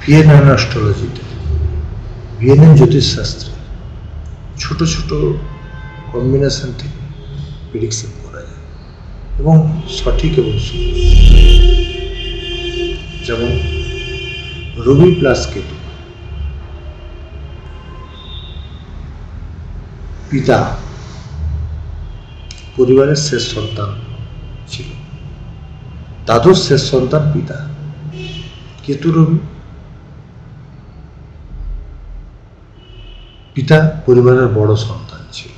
ভিয়েনান অ্যাস্ট্রোলজিতে, ভিয়েনান জ্যোতিষশাস্ত্রে ছোট ছোট কম্বিনেশন থেকে প্রেডিকশন করা যায় এবং সঠিক এবং সুন্দর। যেমন রবি প্লাস কেতু, পিতা পরিবারের শেষ সন্তান ছিল, দাদুর শেষ সন্তান পিতা। কেতু রবি, পিতা পরিবারের বড় সন্তান ছিল।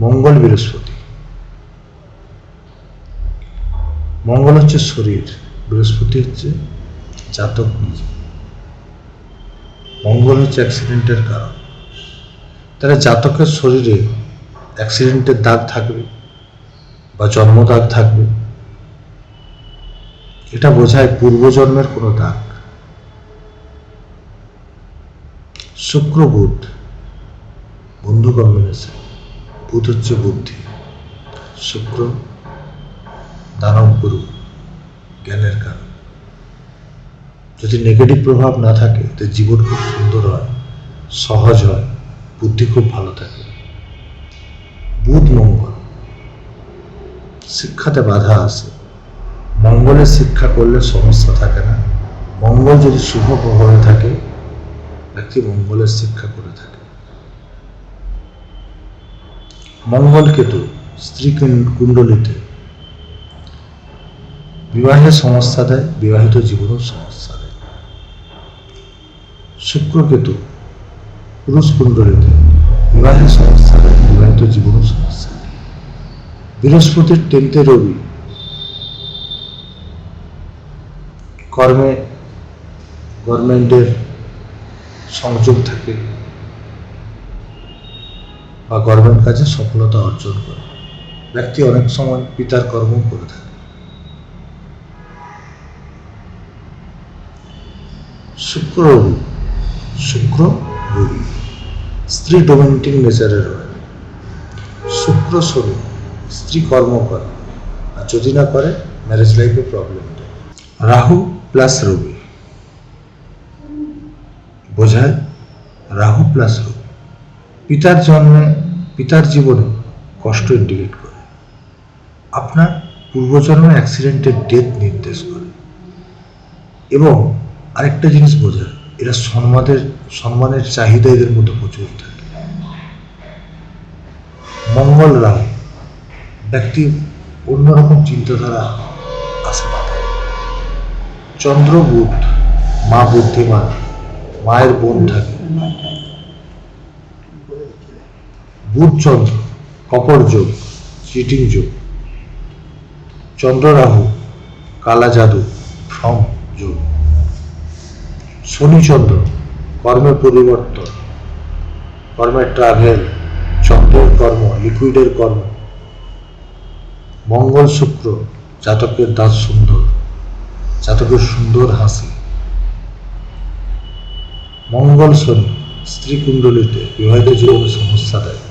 মঙ্গল বৃহস্পতি, মঙ্গল হচ্ছে শরীর, বৃহস্পতি হচ্ছে জাতক নিজে। মঙ্গল হচ্ছে অ্যাক্সিডেন্টের কারণ। তাহলে জাতকের শরীরে অ্যাক্সিডেন্টের দাগ থাকবে বা জন্ম দাগ থাকবে, এটা বোঝায় পূর্বজন্মের কোনো দাগ। শুক্র বুধ বন্ধু কম্বিনেশন। বুধ হচ্ছে বুদ্ধি, শুক্র দানব গুরু, জ্ঞানের কারণ। যদি নেগেটিভ প্রভাব না থাকে তো জীবন খুব সুন্দর হয়, সহজ হয়, বুদ্ধি খুব ভালো থাকে। বুধ মঙ্গল, শিক্ষাতে বাধা আসে। মঙ্গলের শিক্ষা করলে সমস্যা থাকে না। মঙ্গল যদি শুভ প্রভাবে থাকে, ব্যক্তি মঙ্গলের শিক্ষা করে থাকে। মঙ্গল কেতু স্ত্রী কুণ্ডলিতে বিবাহের সমস্যা দেয়, বিবাহিত জীবনেও সমস্যা দেয়। শুক্র কেতু পুরুষ কুণ্ডলিতে বিবাহের সমস্যা দেয়, বিবাহিত জীবনেও সমস্যা দেয়। বৃহস্পতির 10th রবি কর্মে গভর্নমেন্টের সংযোগ থাকে বা গভর্নমেন্ট কাজে সফলতা অর্জন করে। ব্যক্তি অনেক সময় পিতার কর্ম করে থাকে। শুক্র রবি, শুক্র রবি স্ত্রী ডোমিনেটিং নেচারের হয়। শুক্র শনি স্ত্রী কর্ম করে, আর যদি না করে ম্যারেজ লাইফে প্রবলেম দেয়। রাহু প্লাস রবি বোঝায়, রাহু প্লাস রবি পিতার জন্মে, পিতার জীবনে কষ্ট ইন্ডিকেট করে। আপনার পূর্বজন্মে অ্যাক্সিডেন্টের ডেথ নির্দেশ করে। এবং আরেকটা জিনিস বোঝায়, এরা সম্মানের চাহিদা এদের মধ্যে প্রচুর থাকে। মঙ্গল রাহু, ব্যক্তি অন্যরকম চিন্তাধারা আসে মাথায়। চন্দ্র বুধ, মা বুদ্ধিমান, মায়ের বোন থাকে। বুধ চন্দ্র কপর যোগ, চিটিং যোগ। চন্দ্র রাহু কালা জাদু, ফ্রম যোগ। শনি চন্দ্র কর্মের পরিবর্তন, কর্মের ট্রাভেল, চন্দ্রের কর্ম, লিকুইডের কর্ম। মঙ্গল শুক্র জাতকের দাঁত সুন্দর, জাতকের সুন্দর হাসি। মঙ্গল শনি স্ত্রী কুণ্ডলিতে বিবাহিত জীবনে সমস্যা দেয়।